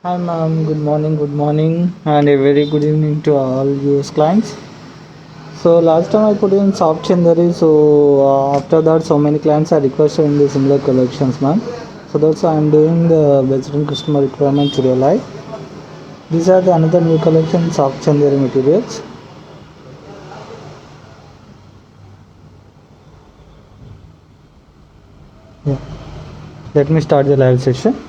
Hi ma'am, good morning, and a very good evening to all US clients. So last time I put in soft chandari, so after that so many clients are requested in the similar collections, ma'am. So that's why I'm doing the based on customer requirement today live. These are the another new collection soft chandari materials. Yeah. Let me start the live session.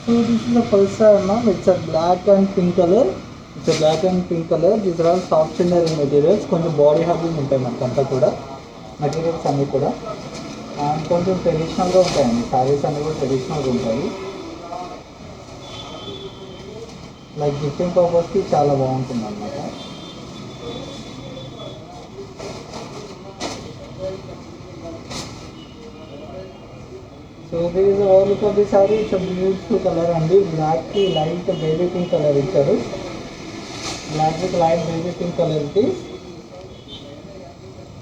So this is a pulsar, ma'am. It's a black and pink color. It's a black and pink color. These are all soft chandari materials. కొంచెం body హ్యాబింగ్ ఉంటాయి మనకు అంతా కూడా materials అన్నీ కూడా and కొంచెం ట్రెడిషనల్గా ఉంటాయండి. శారీస్ అన్నీ కూడా ట్రెడిషనల్గా ఉంటాయి. లైక్ గిఫ్టింగ్ పర్పస్కి చాలా బాగుంటుంది అనమాట. So this is over look of the sari. It's beautiful colour అండి. బ్లాక్కి లైట్ బేబీ పింక్ కలర్ ఇచ్చారు. Black with light baby pink colour ఇది.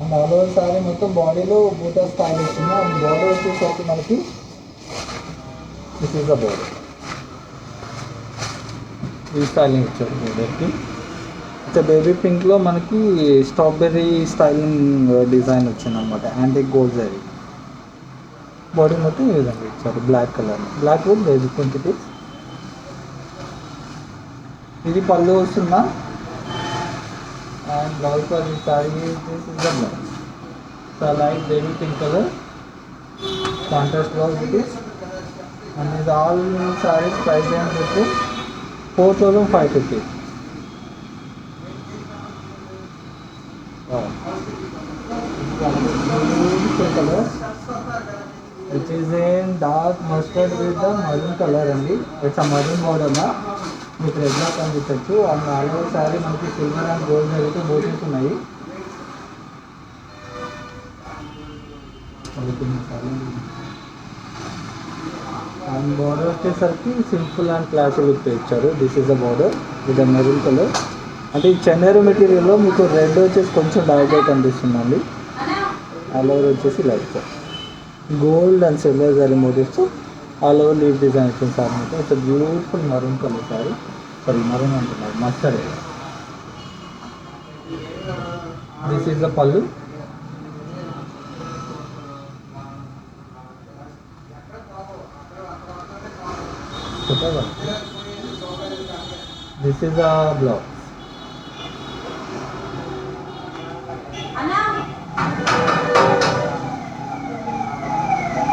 అండ్ ఆల్ ఓవర్ సారీ మొత్తం బాడీలో బూటా స్టైల్ వచ్చింది. అండ్ బార్డర్ వచ్చేసరికి మనకి దిస్ ఈస్ ద బార్డర్. ఈ స్టైలింగ్ ఇచ్చారు బార్డర్కి. ఇట్స్ బేబీ పింక్లో మనకి స్ట్రాబెర్రీ స్టైలింగ్ డిజైన్ వచ్చింది అనమాట. Antique gold zari. బాడీ మొత్తం ఈ విధంగా ఇచ్చారు black colour. Black with baby pink ఇది. ఇది పళ్ళు వస్తుందా. And blouse for the sari this is the blouse. So light baby pink colour contrast blouse it is. And ఇది ఆల్ సారీస్ ప్రైస్ ఏం చెప్పి 4550. Beautiful colour which is in dark mustard with the maroon colour అండి. It's a maroon model మీకు regular కనిపించవచ్చు. And all over sari మనకి silver and gold అయితే బోటీస్ ఉన్నాయి. And border వచ్చేసరికి సింపుల్ అండ్ క్లాసీ లుక్ ఇచ్చారు. This is the border with the maroon colour. అంటే ఈ చందేరు మెటీరియల్లో మీకు రెడ్ వచ్చేసి కొంచెం డార్క్గా కనిపిస్తుందండి. ఆల్ ఓవర్ వచ్చేసి light gold and silver zari motives all over leaf design వచ్చింది సార్. మీకు it's beautiful maroon colour sari. Sari maroon అంటున్నారు, mustard. This is the pallu. This is the blouse.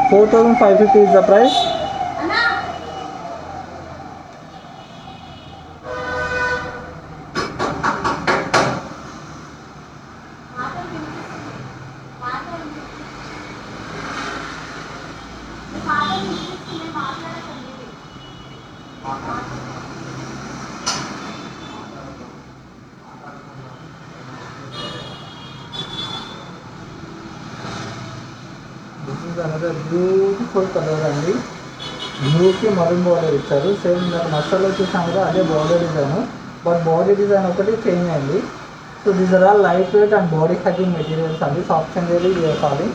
4550 is the price. This is another beautiful colour అండి. బ్లూకి maroon border ఇచ్చారు. Same నాకు మస్టర్లో చూసాం కదా అదే border design. But body design ఒకటి చేంజ్ అయింది. So these are all light weight and body hugging materials అండి. సాఫ్ట్ చందేరి కావాలి.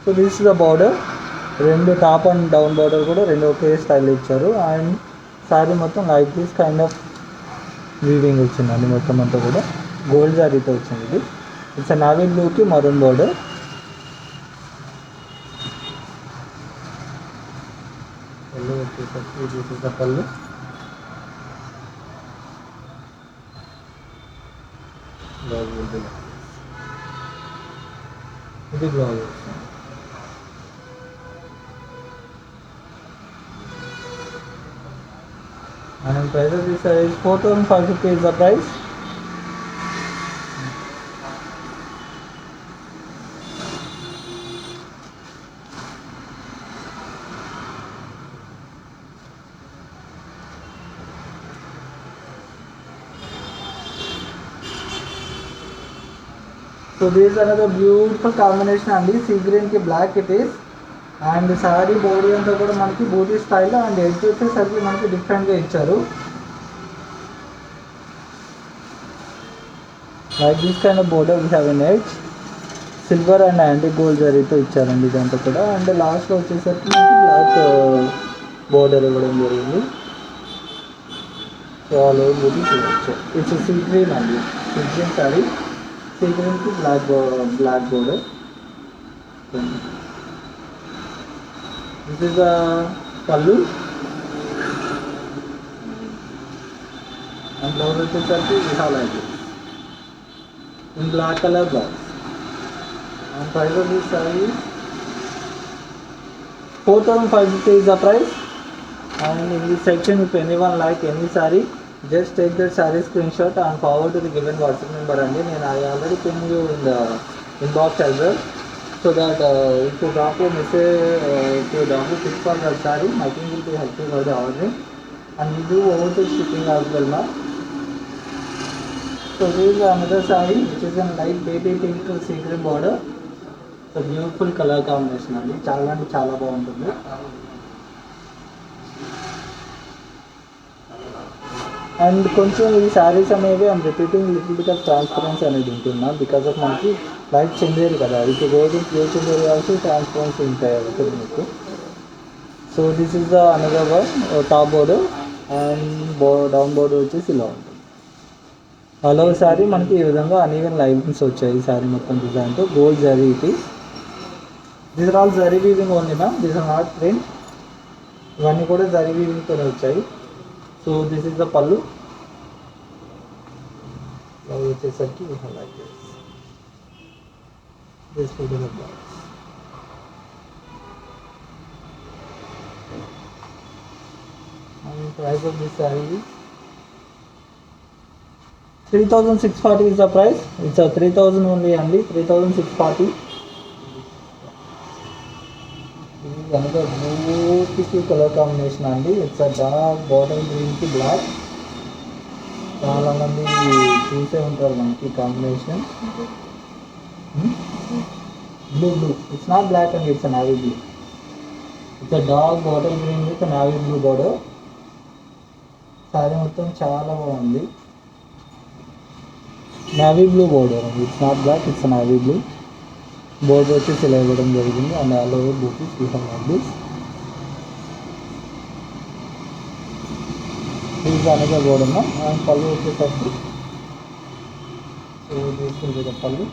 So this is the border. రెండు టాప్ అండ్ డౌన్ బార్డర్ కూడా రెండు ఒకే స్టైల్ ఇచ్చారు. అండ్ శారీ మొత్తం like this kind of weaving వచ్చిందండి. మొత్తం అంతా కూడా గోల్డ్ జారీతో వచ్చింది ఇది. ఇట్స్ నావీ బ్లూకి మరూన్ బార్డర్. పళ్ళు వచ్చేసరికి this is the pallu. Blouse ఇది బ్లౌజ్ వస్తుంది. And price of this is 4550 is the price. So this another beautiful combination అండి. సీ గ్రీన్కి black it is. And sari body అంతా కూడా మనకి బూటీ స్టైల్ అండ్ ఎడ్జ్ వచ్చేసరికి మనకి డిఫరెంట్గా ఇచ్చారు. Like this kind of border we have an edge silver and antique gold జరీతో ఇచ్చారండి ఇదంతా కూడా. అండ్ లాస్ట్లో వచ్చేసరికి మనకి బ్లాక్ బోర్డర్ ఇవ్వడం జరిగింది. సో ఆల్ ఓవర్ బూటీ చూడవచ్చు. ఇట్స్ సీ గ్రీన్ అండి, సీ గ్రీన్ సారీ, సీ గ్రీన్కి black border. This is the pallu and blouse వచ్చేసరికి విహాల్ అయితే in black colour blouse. And price of this saree is 4,550 is the price. And in this section, if anyone like any saree, just take that saree screenshot and forward to the given WhatsApp number. And then I already pinned you in the inbox as well, so that if you drop a message, if you drop a pic for that saree, my team will be helping for the ordering, and we do overseas shipping as well now. So this is another saree which is in light baby pink to sea green border. So beautiful colour combination అండి, చాలా అంటే చాలా బాగుంటుంది. And కొంచెం ఈ శారీస్ అనేవి I'm repeating little bit of transparency అనేది ఉంటున్నా, బికాస్ ఆఫ్ మనకి లైట్ చెందేది కదా, ఇది రోజు ప్లేస్ చెందేది కాబట్టి ట్రాన్స్పరెన్సీ ఉంటాయి అవుతుంది మీకు. So this is the another one top border and down border వచ్చేసి ఇలా ఉంటుంది. ఆల్ ఓవర్ శారీ మనకి ఈ విధంగా అనీవెన్ లైన్స్ వచ్చాయి ఈ శారీ మొత్తం డిజైన్తో. గోల్డ్ జరీ ఇది. These are all zari weaving only ma'am, these are not print. ఇవన్నీ కూడా జరీ వీవింగ్తోనే వచ్చాయి. So this is the pallu. Blouse వచ్చేసరికి like this full the blouse. And price of this saree is 3,640 is the price. It's a 3,000 only, 3,640. This is another beautiful color combination అండి. It's a dark bottle green కి black. చాలా మంది చూసే ఉంటారు మనకి combination. Blue. It's not black and it's a navy blue. It's a dark bottle green with a navy blue border. సారీ మొత్తం చాలా బాగుంది. నావీ బ్లూ బోర్డర్ అండి, it's not black, it's navy blue border వచ్చేసి ఇలా ఇవ్వడం జరిగింది. And all over butis we have like this. This another border నా. అండ్ పళ్ళు వచ్చేసరికి సో తీసుకుంటే pallu.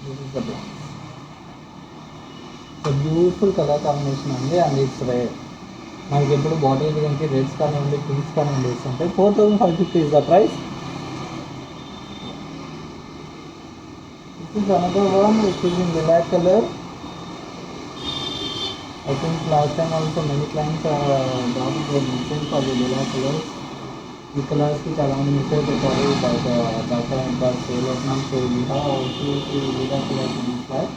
This is the blouse. So beautiful colour combination అండి. అండ్ ఇట్స్ రేర్, మనకి ఎప్పుడు బాడీ కనుక రెడ్స్ కానివ్వండి, పింక్స్ కానివ్వండి వేస్తుంటాయి. 4,550 is the price. This is another one which is in lilac color. I think last time also many clients got mentioned for the lilac colors. ఈ కలర్స్కి చాలా మంది message పెట్టారు బయట సేల్ అవుతున్నాం. So we have also lilac colors in this light.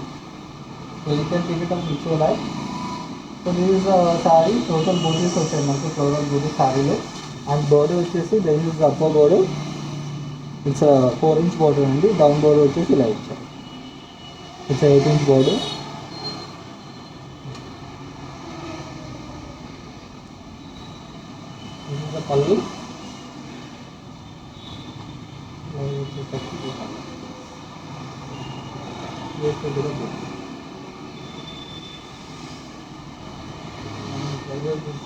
So you can pick it up which you like. So this is sari. Total bodies వచ్చాయి మనకి, floral body సారీలో. And border వచ్చేసి this is upper border, it's 4 inch border అండి. Down border వచ్చేసి ఇలా ఇచ్చారు, it's 8 inch border. This is the pallu.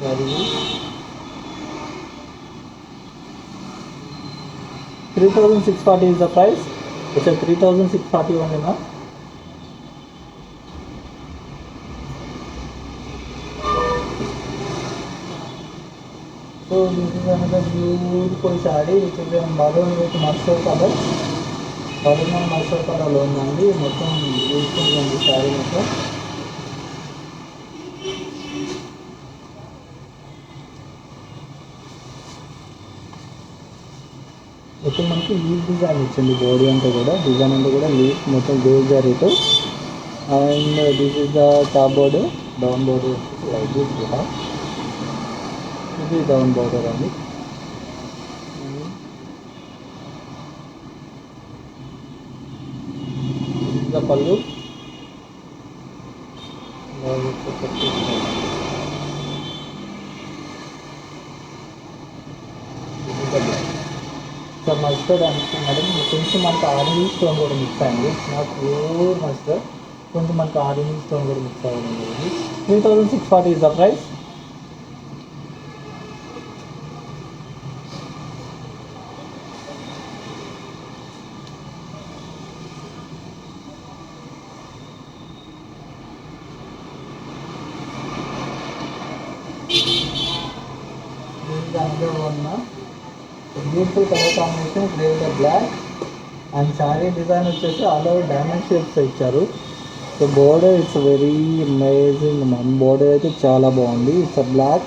Saree 3,640 is the price. It's a 3,640 only now. So this is another beautiful saree which is in maroon with mustard color. Maroon and mustard color లో ఉందండి. మొత్తం beautiful ఉంది saree మొత్తం. మొత్తం మనకి leaf design ఇచ్చింది. Body అంతా కూడా డిజైన్ అంతా కూడా లీఫ్ మొత్తం గోల్డ్ జరీతో. And this is the top border, down border like this ఇది డౌన్ బోర్డర్ అండి. the pallu. Blouse వచ్చేసరికి సో మస్టర్డ్ అంటే మేడం కొంచెం మనకు ఆరెంజ్ స్టోన్ కూడా మిక్స్ అయింది. నాట్ ప్యూర్ మస్టర్డ్, కొంచెం మనకు ఆరెంజ్ స్టోన్ కూడా మిక్స్ అవ్వడం జరిగింది. 3640 is the price. Another one now. Beautiful color combination, grey with black. And saree design వచ్చేసి ఆల్ ఓవర్ డైమండ్ షేప్స్ ఇచ్చారు. So border it's very amazing ma'am. Border అయితే చాలా బాగుంది. ఇట్స్ బ్లాక్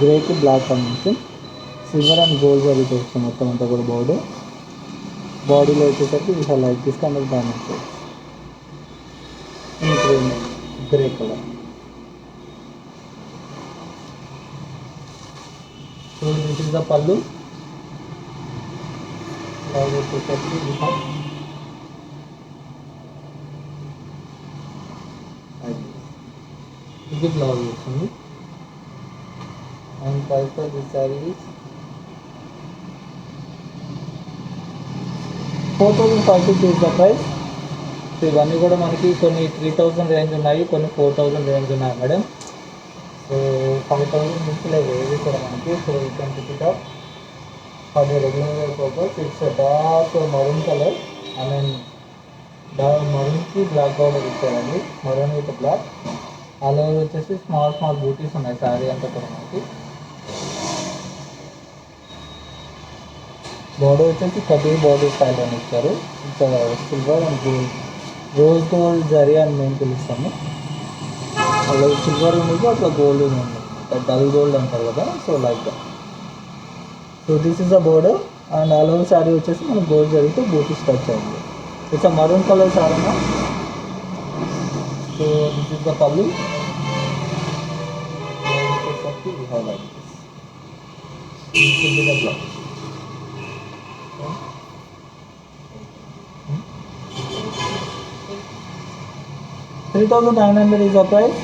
గ్రేకి black combination, silver and gold జరీతో వస్తుంది మొత్తం అంతా కూడా బోర్డర్. బాడీలో వచ్చేసరికి we have like this kind of diamond shapes in grey colour. So this is the pallu. Blouse వచ్చేసరికి we have ఇది బ్లౌజ్ వస్తుంది. And price for this sorry is 4500 is the price. So ఇవన్నీ కూడా మనకి కొన్ని 3000 range ఉన్నాయి, కొన్ని 4000 range ఉన్నాయి మేడం. సో 5000 నుంచి లేదు ఏవి కూడా మనకి. So you can pick it up for the regular wear purpose. It's dark maroon colour, I mean మరూన్కి బ్లాక్ బార్డర్ ఇచ్చారండి, maroon with black. All over వచ్చేసి స్మాల్ స్మాల్ బూటీస్ ఉన్నాయి శారీ అంతా కూడా మనకి. బార్డర్ వచ్చేసి కటీ బార్డర్ స్టైల్ అని ఇచ్చారు. ఇంకా silver and gold, rose gold zari అని మేము పిలుస్తాము. అలా సిల్వర్ ఉండదు, అట్లా గోల్డ్ ఉంది, డల్ గోల్డ్ అంటారు కదా. So like that. So this is the border and all over sari వచ్చేసి మనం గోల్డ్ జరీతో బూటీ స్టచ్ అయింది. It's a maroon colour sari. So this is the పల్లు. Like this will be the blouse. 3900 is the price.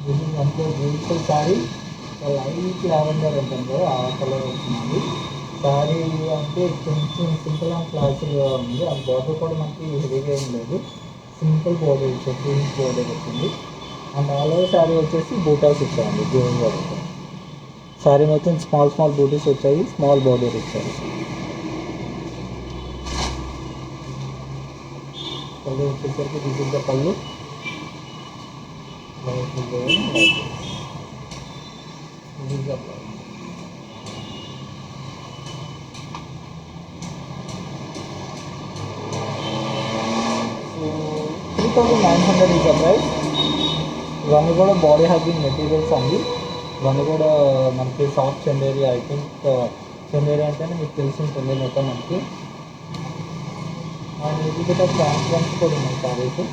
This is one more beautiful saree. Light lavender అంటారు ఆ colour వస్తుంది. శారీ అంటే కొంచెం సింపుల్ అండ్ క్లాసిక్గా ఉంది. ఆ బార్డర్ కూడా మనకి హెవీగా ఏం లేదు, సింపుల్ బార్డర్ ఇచ్చారు, ప్రింట్ బార్డర్ వచ్చింది. అండ్ ఆల్ ఓవర్ శారీ వచ్చేసి బూటాస్ ఇచ్చారండి, గోల్డ్ బార్డర్. శారీ మొత్తం స్మాల్ స్మాల్ బూటీస్ వచ్చాయి, స్మాల్ బార్డర్ ఇచ్చారు. పళ్ళు వచ్చేసరికి దిస్ ఇస్ ద పళ్ళు. This is the blouse. So 3900 is the price. ఇవన్నీ కూడా బాడీ హగ్గింగ్ మెటీరియల్స్ అండి. ఇవన్నీ కూడా మనకి soft Chanderi. I think Chanderi అంటేనే మీకు తెలిసి ఉంటుంది మొత్తం మనకి. అండ్ ఇది కూడా ట్రాన్స్పరెన్స్ కూడా ఉన్నాయి saris.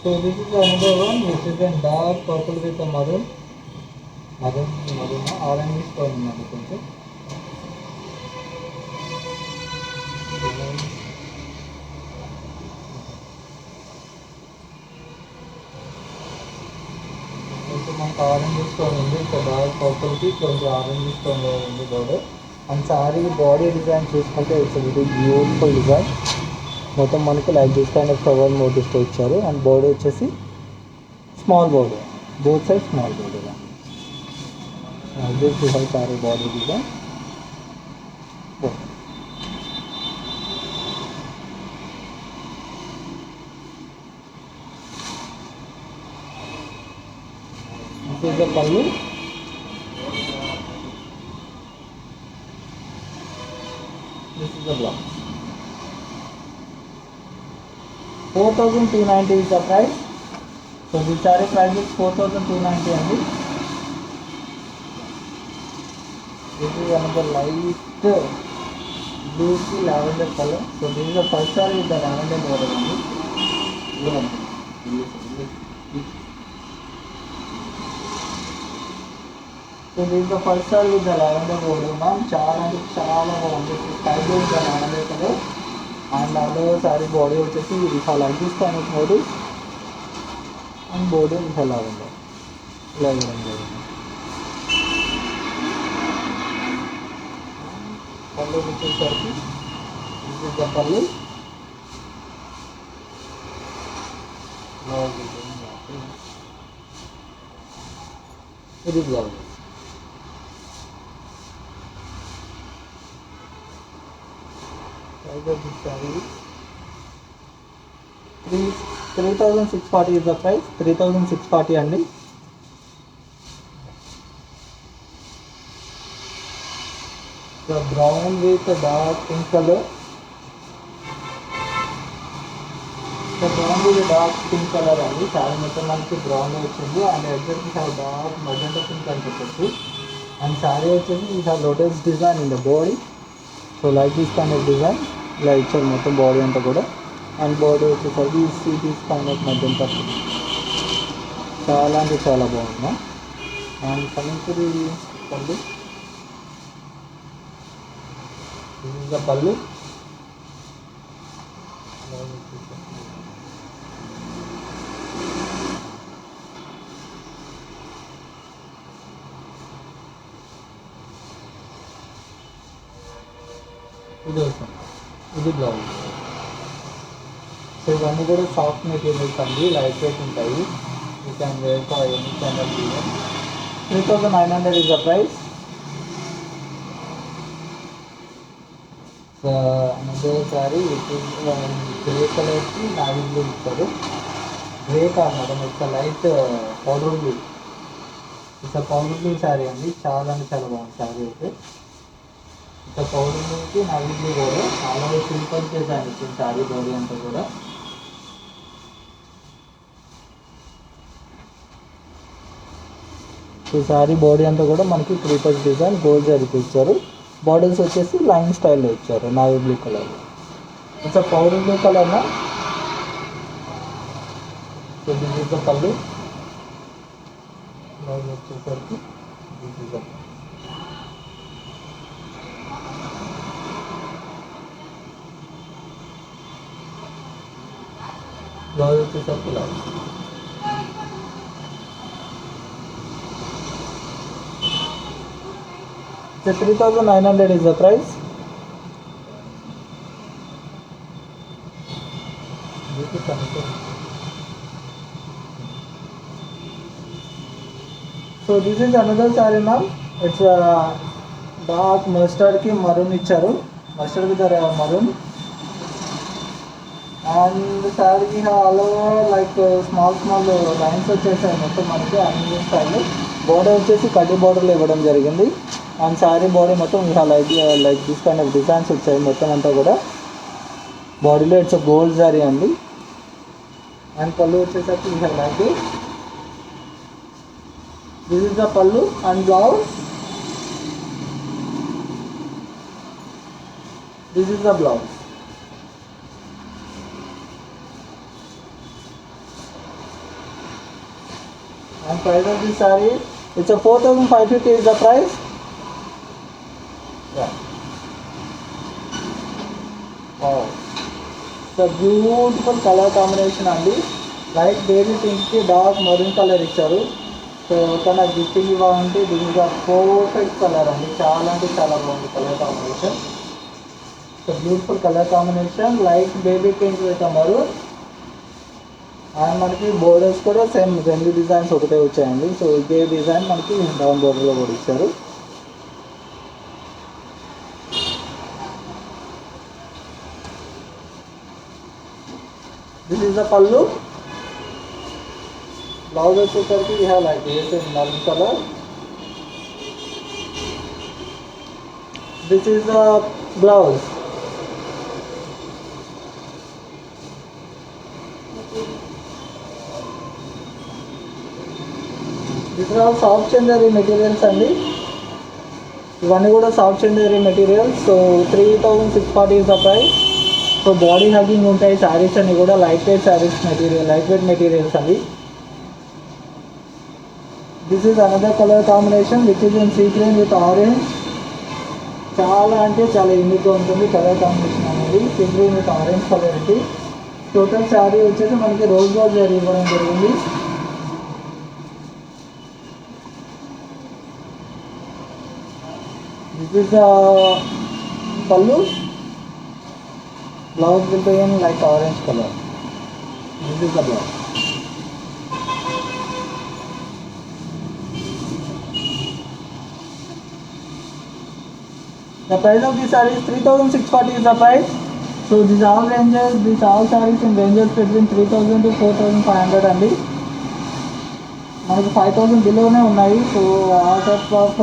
So this is another one which is in dark purple with a maroon orange stone ఉన్నది కొంచెం. కొంచెం మనకు ఆరెంజ్ స్టోన్ ఉంది, ఇక్కడ డార్క్ పర్పుల్కి కొంచెం ఆరెంజ్ స్టోన్ ఉంది border. And sari body design చూసుకుంటే ఇట్స్ వెరీ బ్యూటిఫుల్ డిజైన్. మొత్తం మనకి like this kind of flower మోటివ్స్తో ఇచ్చారు. అండ్ బోర్డర్ వచ్చేసి small border, both side small border. This is how sari body design. This is the pallu. This is the blouse. 4290 is the price. So this saree price is 4290 only. This is another light blue ki lavender color. So this is the first saree with the lavender border only. So this is the first saree with the lavender border, ma'am. చాలా బాగుంది. Sky blue with the lavender color. And other saree body వచ్చేసి ఇలా like this kind of model. And body is lavender. ఇలా ఇవ్వడం జరిగింది. పళ్ళు వచ్చేసరికి this is the పళ్ళు. ఇది blouse. this saree 3640 is the price. 3640 అండి. The brown with the dark pink color. The brown with the dark pink color అండి. చాలా మొత్తం మనకి బ్రౌన్ వచ్చింది. And exact we have dark magenta pink అని చెప్పచ్చు. అండ్ శారీ వచ్చేసి we have lotus design in the body. So like this kind of design ఇలా ఇచ్చారు మొత్తం బాడీ అంతా కూడా. అండ్ బాడీ వచ్చేసరికి this kind of magenta pink. చాలా అంటే చాలా బాగుంది. And coming to the pallu. This is the pallu. ఇది బ్లౌజ్. సో ఇవన్నీ కూడా సాఫ్ట్ మెటీరియల్స్ అండి, లైట్ వెయిట్ ఉంటాయి. You can wear for any kind of event. 3900 is the price. another saree which is grey color ki navy blue icharu. Grey కాదు madam, it's light powder blue. It's powder blue sari అండి. చాలా అంటే చాలా బాగుంది శారీ అయితే. It's powder బ్లూకి navy blue కూడా అలాగే సింపుల్ చేశాను ఇచ్చిన శారీ బాడీ అంతా కూడా. సో శారీ బాడీ అంతా కూడా మనకి క్రీపర్ డిజైన్ గోల్డ్ జరీకి ఇచ్చారు. బార్డర్స్ వచ్చేసి లైన్ స్టైల్లో ఇచ్చారు navy blue colour. It's powder blue colour నా. So this is the pallu. Blouse వచ్చేసరికి దిస్ ఇస్ ద బ్లౌజ్ వచ్చేసరికి ఇలా. So 3900 is the price. So this is another saree ma'am. It's a dark mustard ki maroon icharu. Mustard with the maroon. And the saree we have all over like small lines వచ్చేసాయి మొత్తం మనకి అన్ని style. Border వచ్చేసి కడ్డీ బోర్డర్లో ఇవ్వడం జరిగింది. And sari body మొత్తం like this kind of designs వచ్చాయి మొత్తం అంతా కూడా. బాడీలో ఇట్స్ గోల్డ్ శారీ అండి. అండ్ పళ్ళు వచ్చేసరికి we have like this is the pallu. And blouse this is the blouse. And price of this saree, it's a 4550 is the price. Yeah. Wow. It's a beautiful color combination అండి. Light baby పింక్కి dark maroon colour ఇచ్చారు. So తన gifting ఇవ్వాలంటే this is the perfect colour అండి. చాలా అంటే చాలా బాగుంది colour combination. So beautiful colour combination light baby pink with maroon. And మనకి బోర్డర్స్ కూడా సేమ్ రెండు డిజైన్స్ ఒకటే వచ్చాయండి. సో ఇదే డిజైన్ మనకి డౌన్ బోర్డర్లో కూడా ఇచ్చారు. This is the pallu. Blouse వచ్చేసరికి we have like this in maroon colour. This is the blouse. This are soft Chanderi materials అండి. ఇవన్నీ కూడా soft Chanderi material. So 3640 is the price. So body hugging ఉంటాయి శారీస్ అన్ని కూడా, light weight saris material, light weight materials అవి. This is another colour combination which is in sea green with orange. చాలా అంటే చాలా యూనిక్గా ఉంటుంది కలర్ కాంబినేషన్ అనేది. See green with orange colour ఇది. టోటల్ శారీ వచ్చేసి మనకి రోజ్ గోల్డ్ శారీ ఇవ్వడం జరిగింది. This is the pallu. Blouse will be in like orange colour. This is the blouse. The price of this saree is 3640 is the price. So these all ranges, these all sarees in ranges between 3000 to 4500 అండి. మనకి 5000 బిలోనే ఉన్నాయి. So ఆ type of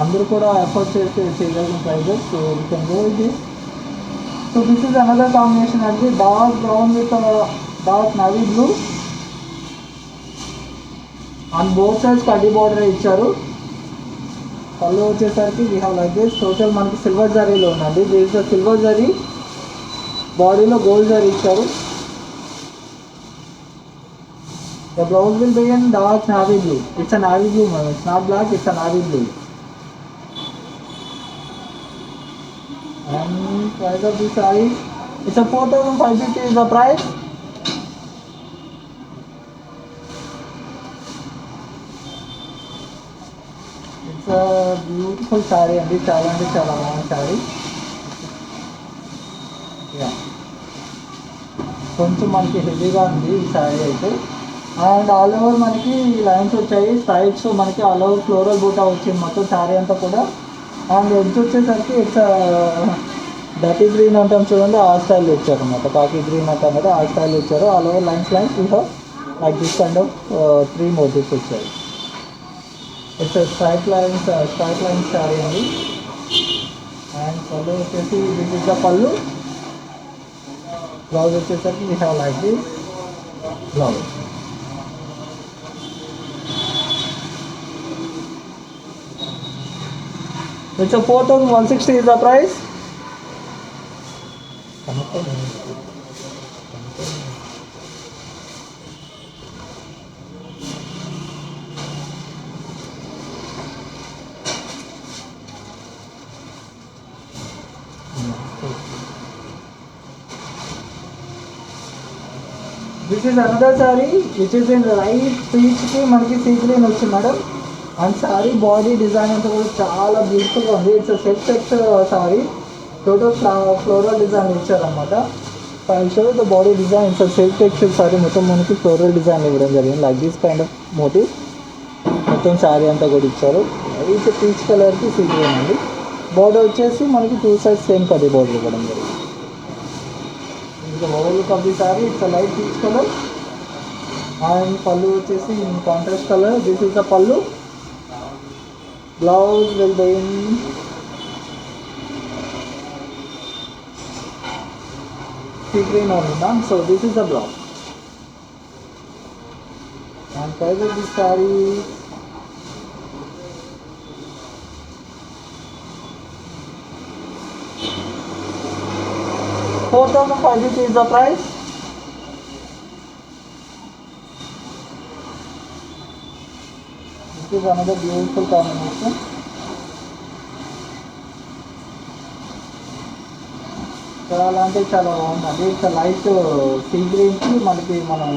అందరూ కూడా effort చేసి చేయగలిగిన prices. So you can go with this. So this is another combination అండి. Dark brown with dark navy blue. On both sides కడ్డీ బార్డర్ ఇచ్చారు. పళ్ళు వచ్చేసరికి we have like this. Total మనకి సిల్వర్ జరీలో ఉందండి. దీంట్లో సిల్వర్ జరీ, బాడీలో గోల్డ్ జరీ ఇచ్చారు. The blouse will be in dark navy blue. It's a navy blue ma'am. It's not black, it's a navy blue. And price of this sorry it's a 4550 is the price. It's beautiful sari అండి. చాలా అంటే చాలా బాగుంది శారీ. కొంచెం మనకి హెవీగా ఉంది ఈ శారీ అయితే. అండ్ ఆల్ ఓవర్ మనకి లైన్స్ వచ్చాయి, స్ట్రైప్స్ మనకి ఆల్ ఓవర్ ఫ్లోరల్ బూటా వచ్చింది మొత్తం శారీ అంతా కూడా. అండ్ ఎడ్జ్ వచ్చేసరికి ఇట్స్ డర్టీ గ్రీన్ అంటాం చూడండి, ఆ స్టైల్ ఇచ్చారు అనమాట. కాకి గ్రీన్ అంటాం కదా, ఆ స్టైల్ ఇచ్చారు. All over lines we have like this kind of 3 motives వచ్చాయి. ఇట్స్ స్ట్రైట్ లైన్స్ శారీ అండి. అండ్ పళ్ళు వచ్చేసి this is the pallu. Blouse వచ్చేసరికి we have like this blouse. It's 4160 is the price. This is another sari which is in light పీచ్కి మనకి sea green వచ్చింది madam. And sari body design అంతా కూడా చాలా బ్యూటిఫుల్గా ఉంది. It's set sari. Total floral design ఇచ్చారనమాట. Show the body design it's self texture sari. మొత్తం మనకి ఫ్లోరల్ డిజైన్ ఇవ్వడం జరిగింది like this kind of motive. మొత్తం శారీ అంతా కూడా ఇచ్చారు. లైట్ పీచ్ కలర్కి సీ గ్రీన్ అండి. బార్డర్ వచ్చేసి మనకి 2 sides సేమ్ కడ్డీ బార్డర్ ఇవ్వడం జరిగింది. The overall look of the saree, it's a light peach color. And pallu vachesi in contrast color. This is the pallu. Blouse will be in sea green only, ma'am. So this is the blouse. And price of this saree 4550 is the price. This is another beautiful combination. చాలా అంటే చాలా బాగుందండి. It's light sea గ్రీన్కి మనకి మనం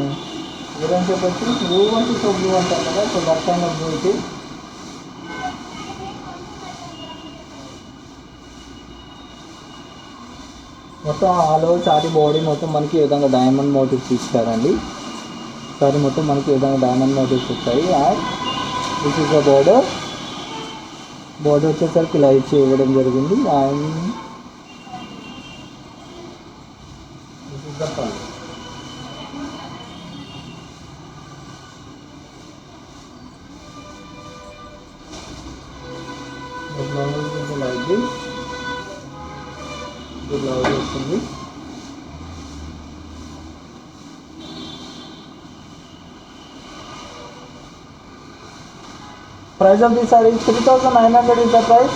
ఏదైనా చెప్పచ్చు blue అంటే సో బ్లూ అంటారు కదా. So that kind of blue ఇది. మొత్తం ఆల్ ఓవర్ సారీ బాడీ మొత్తం మనకి ఈ విధంగా డైమండ్ మోటివ్స్ ఇచ్చారండి. సారీ మొత్తం మనకి ఈ విధంగా డైమండ్ మోటివ్స్ వచ్చాయి. And this is the border. Border వచ్చేసరికి ఇలా ఇచ్చి ఇవ్వడం జరిగింది. అండ్ దిస్ ఇస్ ద పళ్ళు. లైక్ దిస్ బ్లౌజ్ వస్తుంది. Price of this saree is 3,900 is the price.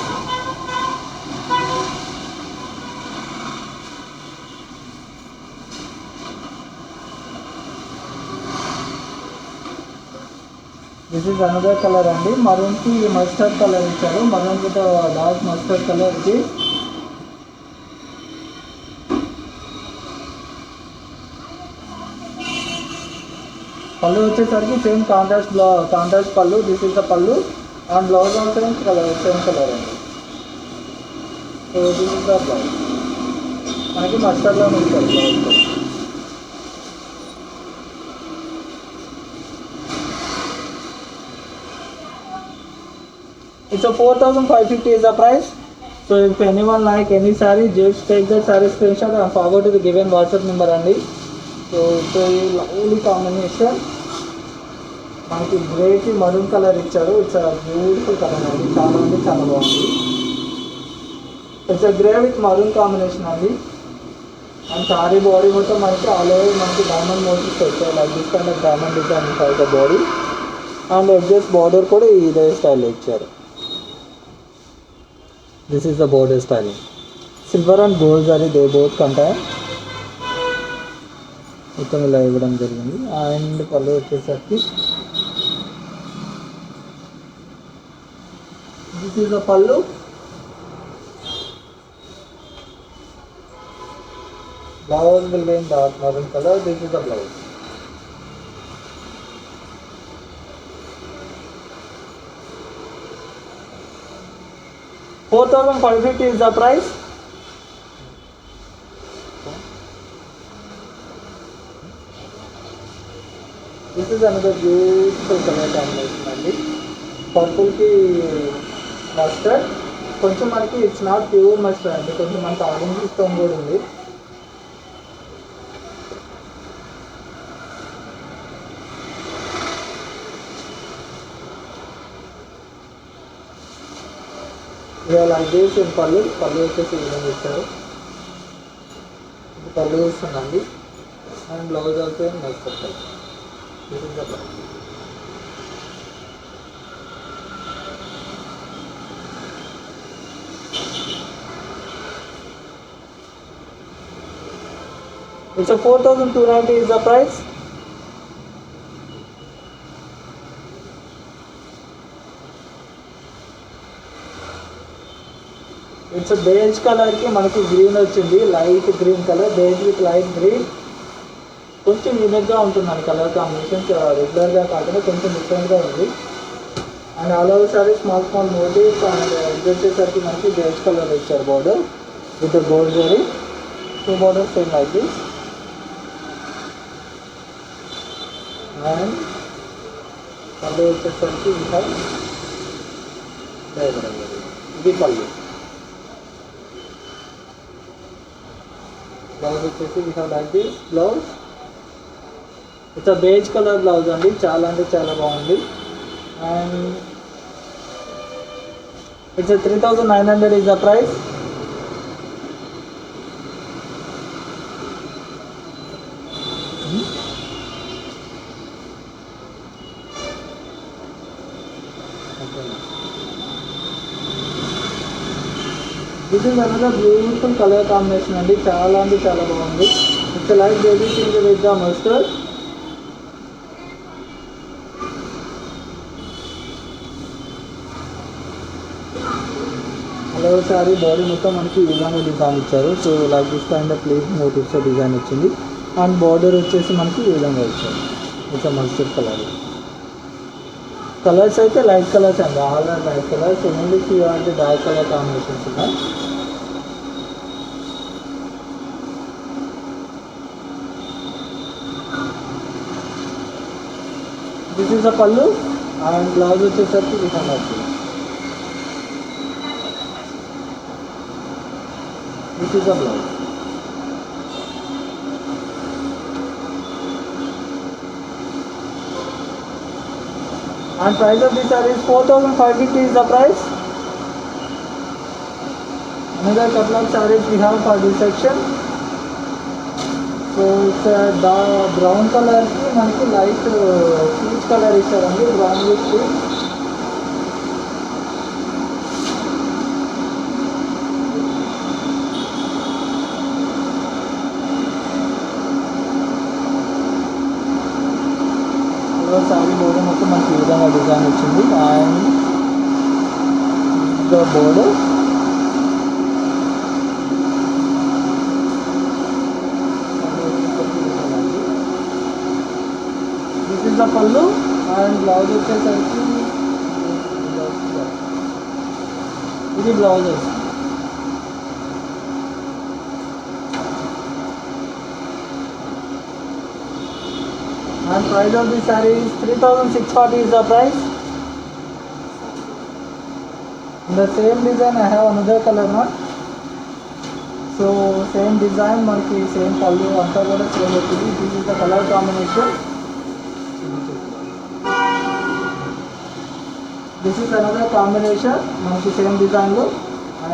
This is another color అండి. మరూన్ కి మస్టర్డ్ కలర్ ఇచ్చారు. Maroon with dark mustard colour ఇది. పళ్ళు వచ్చేసరికి same contrast pallu. This is the pallu and blouse also same colour అండి. So this is the blouse. మనకి మస్టర్డ్లో ఉంటుంది blouse. It's a 4,550 is the price. So if anyone like any saree, just take the saree screenshot and forward to the given WhatsApp number అండి. So it's a lovely combination. మనకి గ్రేకి maroon colour ఇచ్చారు. It's beautiful colour అండి. చాలా అంటే చాలా బాగుంది. It's grey with maroon combination అండి. And sari body మొత్తం మనకి ఆల్ ఓవర్ మనకి డైమండ్ మోటివ్స్ వచ్చాయి. Like this kind of diamond design inside the body and edges border కూడా ఇదే స్టైల్ ఇచ్చారు. This is the border styling. Silver and gold sorry they both contain. మొత్తం ఇలా ఇవ్వడం జరిగింది. అండ్ పళ్ళు వచ్చేసరికి దిస్ ఈస్ ద పళ్ళు. Blouse will be in dark maroon color. This is the blouse. $4,550 is the price. This is another beautiful color combination అండి. Purple కి mustard. కొంచెం మనకి ఇట్స్ నాట్ ప్యూర్ మస్టర్డ్ అండి. కొంచెం మనకి ఆరెంజ్ స్టోన్ కూడా ఉంది. లైక్ దిస్ ఇన్ పళ్ళు వచ్చేసి ఈ విధంగా ఇచ్చారు. ఇది పళ్ళు వస్తుందండి. And blouse also mustard colour. This is the blouse. It's a 4,290 is the price. It's beige కలర్కి మనకి గ్రీన్ వచ్చింది. Light green colour. Beige with light green. కొంచెం యూనిక్గా ఉంటుందండి కలర్ కాంబినేషన్. రెగ్యులర్గా కాకుండా కొంచెం డిఫరెంట్గా ఉంది. And all over sari small motives. And ఇది వచ్చేసరికి మనకి బేజ్ కలర్ ఇచ్చారు border with gold zari. Two border same like this. And pallu వచ్చేసరికి ఇది పళ్ళు. బ్లౌజ్ వచ్చేసి we have like this blouse. It's beige colour blouse అండి. చాలా అంటే చాలా బాగుంది. And it's 3,900 is the price. This is another beautiful colour combination అండి. చాలా అంటే చాలా బాగుంది. It's like baby pink with the mustard. Hello sari body మొత్తం మనకి ఈ విధంగా డిజైన్ ఇచ్చారు. So like this kind of place motives design వచ్చింది. అండ్ బార్డర్ వచ్చేసి మనకి ఈ విధంగా ఇచ్చారు. It's mustard colour. కలర్స్ అయితే లైట్ కలర్స్ అండి. All are light colours. Only few అంటే డార్క్ కలర్ కాంబినేషన్స్ ఉన్నాయి. This is the pallu. And blouse వచ్చేసరికి ఈ విధంగా వచ్చింది. This is the blouse. And price of this saree is 4,550 is the price. Another couple of sarees we have for this section. So it's the brown color ki manaki light peach color ఇచ్చారండి. Brown with peach. వరకు మనకి ఈ విధంగా design వచ్చింది. And the border this is the pallu. And blouse వచ్చేసరికి ఇది blouse వస్తుంది. And price of this saree is 3640 is the price. In the same design I have another color not. So same design మనకి same pallu అంతా కూడా same వచ్చింది. This is the color combination. This is another combination మనకి same design లో.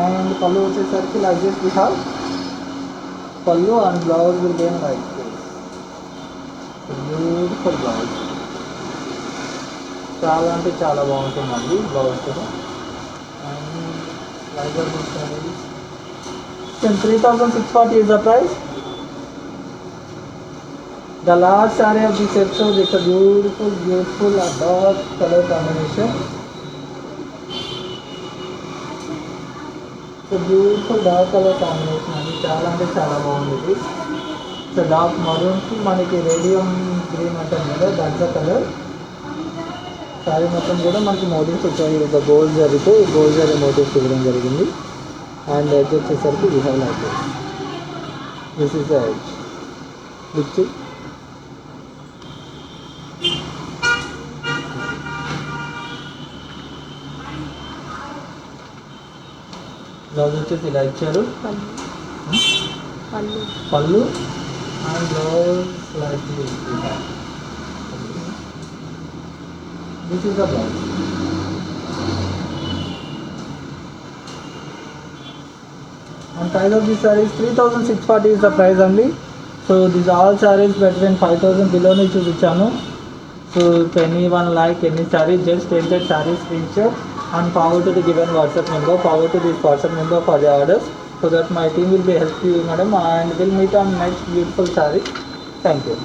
And pallu వచ్చేసరికి like this we have pallu and blouse will be like this. Beautiful blouse, చాలా అంటే చాలా బాగుంటుందండి బ్లౌజ్ కూడా. And laser saris 3640 is the price. The last saree of this episode is a beautiful dark color combination. So beautiful dark color combination అండి, చాలా అంటే చాలా బాగుంది. సో డార్క్ మరూన్కి మనకి రేడియం గ్రీన్ అంటాం కదా, దాంట్లో కలర్. శారీ మొత్తం కూడా మనకి మోటివ్స్ వచ్చాయి. ఒక గోల్డ్ జరీతో గోల్డ్ జరీ మోటివ్స్ ఇవ్వడం జరిగింది. అండ్ ఎడ్జ్ వచ్చేసరికి we have like this is the edge which blouse వచ్చేసి ఇలా ఇచ్చారు. పళ్ళు and blouse like this. This is the blouse. And price of this saree is 3640 is the price only. So these all sarees between 5000 below ni chupichanu. So if anyone like any saree, just take that saree screenshot and forward to the given WhatsApp number. Forward to this WhatsApp number for the orders, so that my team will be help you madam, and we'll meet on next beautiful saree. Thank you.